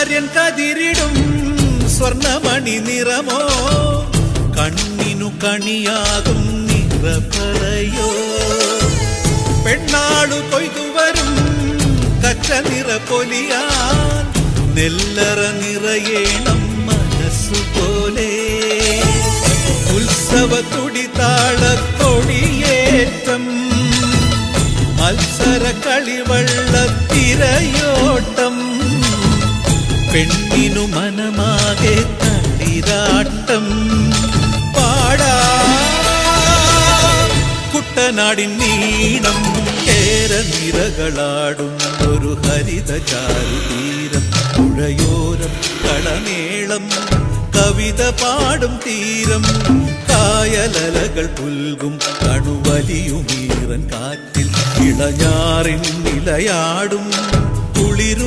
ആര്യൻ കതിരിടും സ്വർണമണി നിറമോ കണ്ണിനു കണിയാകും നിറപറയോ പെണ്ണാളു കൊയ്തുവരും കച്ച നിറ പൊലിയാൻ നെല്ലറ നിറയേണം മനസ്സുപോലെ ഉത്സവ തുടിതാളക്കൊടിയേറ്റം മത്സര കളിവള്ളത്തിരയോട്ടം പെണ്ണിനു മനമാകെ തളിരാട്ടം പാടാ കുട്ടനാടിൻ നീണം കേരനിരകളാടും ഒരു ഹരിത ചാരുതീരം പുഴയോരം കളമേളം കവിത പാടും തീരം കായലലകൾ പുൽകും കണുവലിയുമീറൻ കാറ്റിൽ ഇളഞ്ഞാറിൻ നിലയാടും കുളിരു